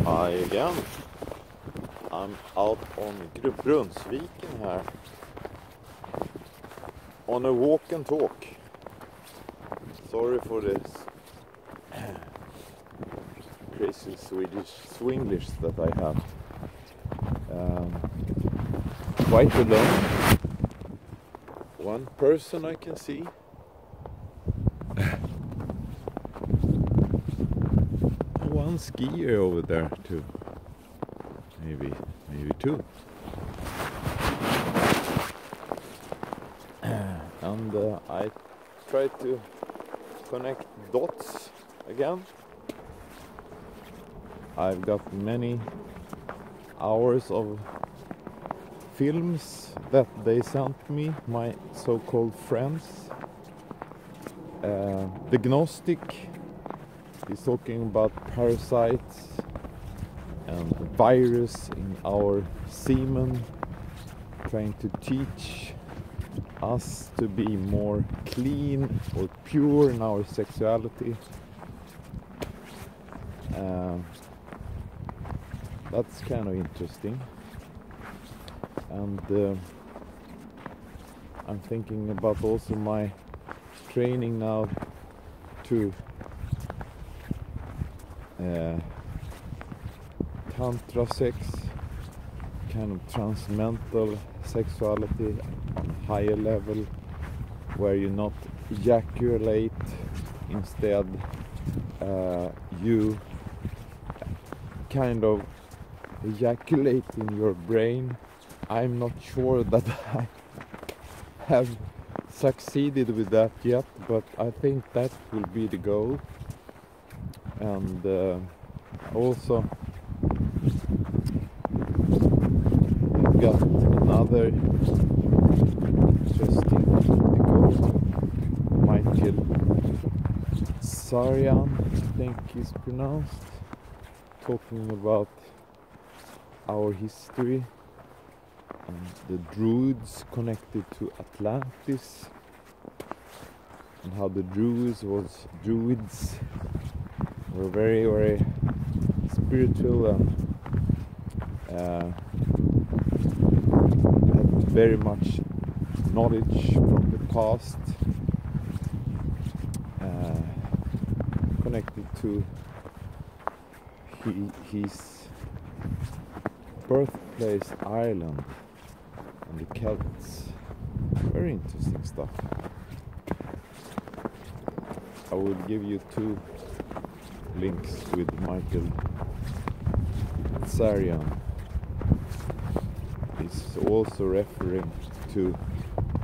Hi again. I'm out on Brunnsviken here on a walk and talk. Sorry for this crazy Swedish Swinglish that I have. Quite alone. One person I can see. One skier over there too. Maybe two. And I try to connect dots again. I've got many hours of films that they sent me, my so-called friends. The Gnostic is talking about parasites and the virus in our seaman, trying to teach us to be more clean or pure in our sexuality. That's kind of interesting. And I'm thinking about also my training now to Tantra sex, kind of transcendental sexuality on a higher level, where you not ejaculate, instead you kind of ejaculate in your brain. I'm not sure that I have succeeded with that yet, but I think that will be the goal. And also I've got another interesting article. Michael Tsarion, I think he's pronounced, talking about our history and the Druids connected to Atlantis, and how the Druids were very, very spiritual and had very much knowledge from the past, connected to his birthplace, Ireland, and the Celts. Very interesting stuff. I will give you two links with Michael Tsarion. He's also referring to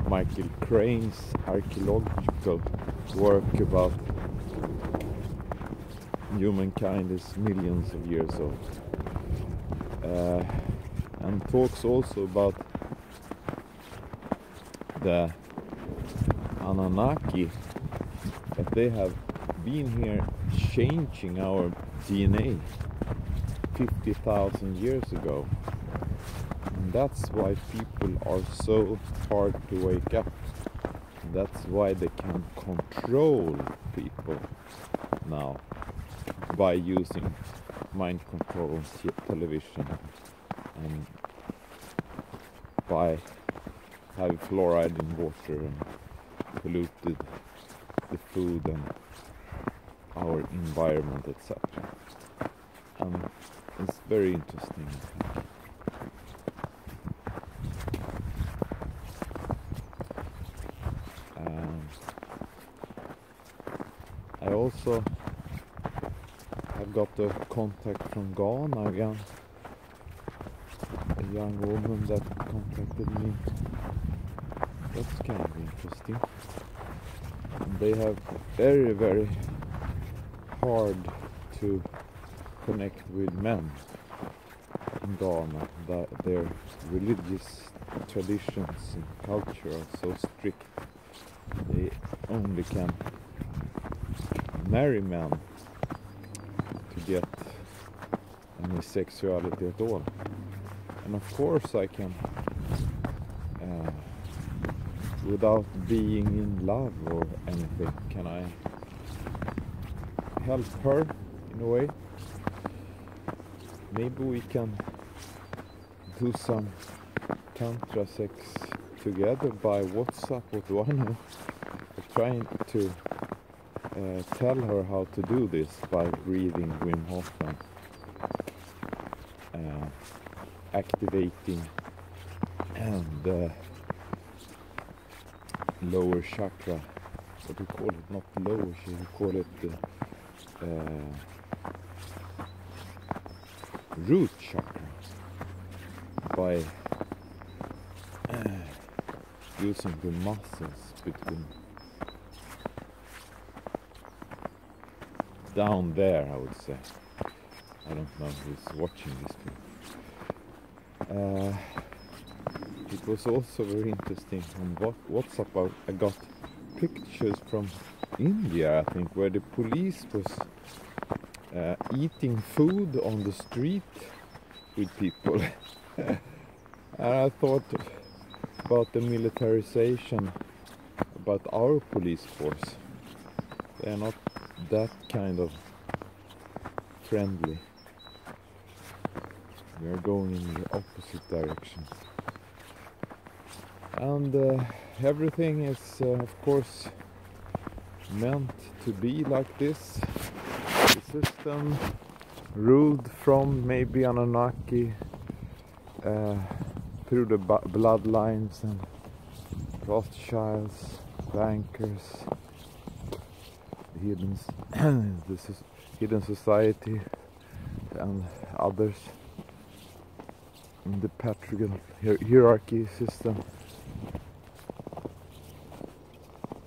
Michael Crane's archaeological work about humankind is millions of years old. And talks also about the Anunnaki, that they have been here changing our DNA 50,000 years ago. And that's why people are so hard to wake up. That's why they can control people now by using mind control on television and by having fluoride in water and polluted the food and our environment, etc. And it's very interesting, I think. I also have got a contact from Ghana again, a young woman that contacted me. That's kind of interesting. And they have very, very hard to connect with men in Ghana. Their religious traditions and culture are so strict. They only can marry men to get any sexuality at all. And of course I can, without being in love or anything, can I help her in a way? maybe we can do some Tantra sex together by WhatsApp with one. I'm trying to tell her how to do this by breathing Wim Hof and activating and lower chakra. What do you call it? Not lower, you call it root chakra by using the muscles between down there, I would say. I don't know who's watching this film. It was also very interesting on WhatsApp. I got pictures from India, I think, where the police was eating food on the street with people. And I thought about the militarization, about our police force. They are not that kind of friendly. We are going in the opposite direction. And everything is, of course, meant to be like this. The system ruled from maybe Anunnaki through the bloodlines and Rothschilds, bankers, the hidden society and others in the patriarchal hierarchy system.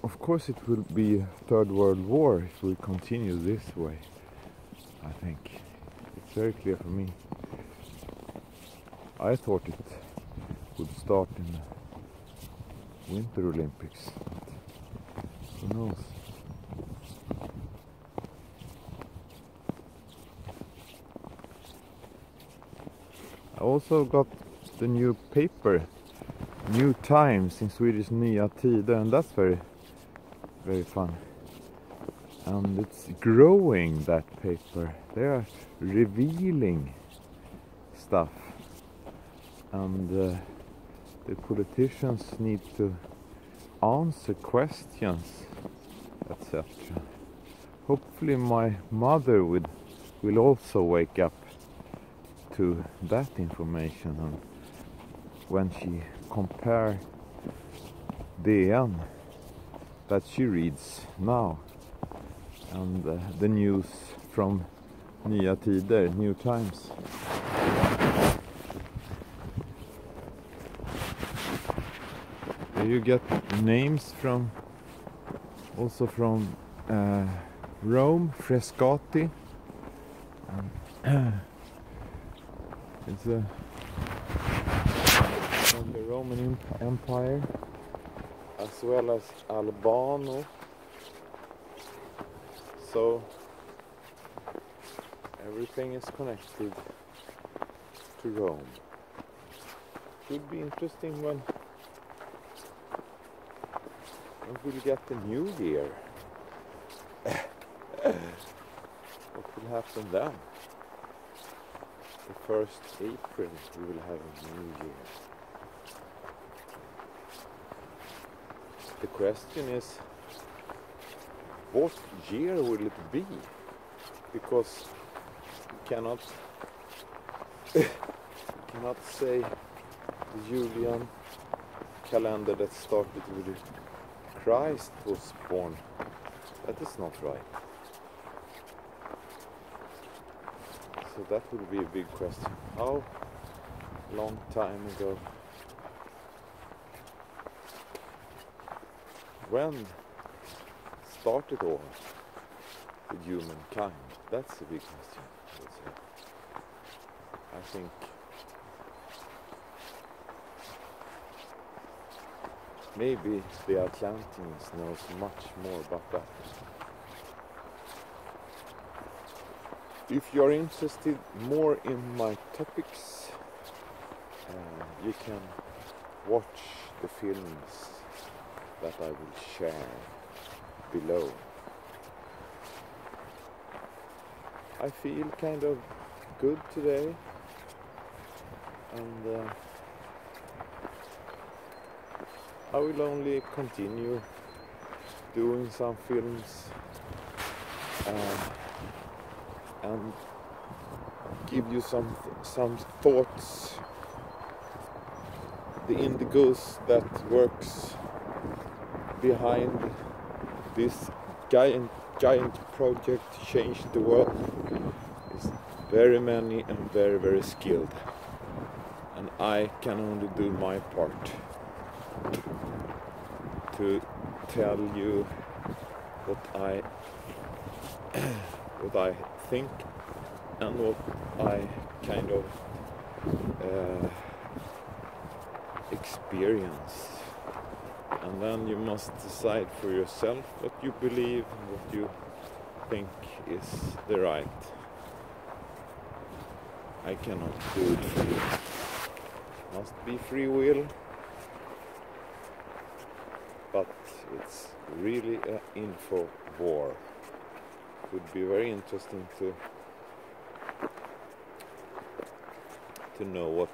Of course it will be a third world war if we continue this way, I think. It's very clear for me. I thought it would start in the Winter Olympics, but who knows? I also got the new paper, New Times in Swedish, Nya Tider, and that's very fun. And it's growing, that paper. They are revealing stuff. And the politicians need to answer questions, etc. Hopefully my mother will also wake up to that information, and when she compare DN that she reads now and the news from Nya Tider, New Times. You get names from also from Rome, Frescati. It's from the Roman Empire, as well as Albano. So everything is connected to Rome. It will be interesting when we'll get the new year. What will happen then? The 1st April we will have a new year. The question is, what year will it be? Because you cannot say the Julian calendar that started with Christ was born. That is not right. So that will be a big question. How long time ago? When started all with humankind? That's a big question, I would say. I think maybe the Atlantis knows much more about that. If you're interested more in my topics, you can watch the films that I will share below. I feel kind of good today, and I will only continue doing some films and give you some thoughts, the indigos that works behind this giant project to change the world. Is very many and very skilled, and I can only do my part to tell you what I think and what I kind of experience, and then you must decide for yourself what you believe and what you think is the right. I cannot do it for you. Must be free will, but it's really an info war. It would be very interesting to know what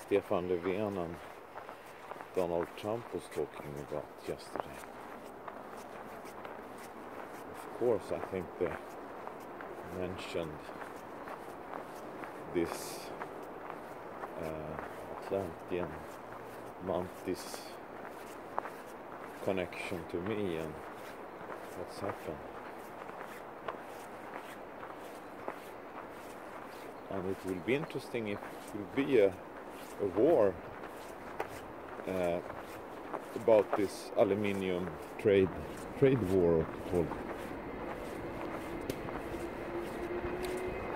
Stefan Löfven and Donald Trump was talking about yesterday. Of course, I think they mentioned this Atlantean mantis connection to me and what's happened. And it will be interesting if it will be a war about this aluminium trade war, called.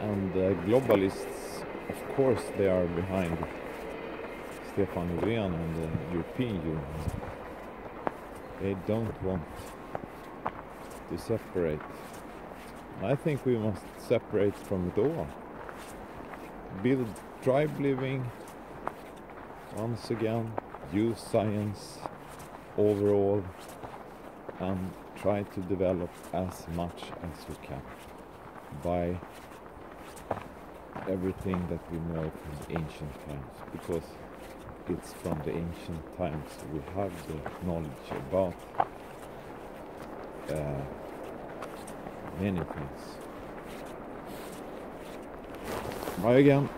And globalists, of course, they are behind Stefan Löfven and the European Union. They don't want to separate. I think we must separate from it all. Build tribe living once again, use science overall, and try to develop as much as we can by everything that we know from the ancient times, because it's from the ancient times we have the knowledge about many things. Bye again.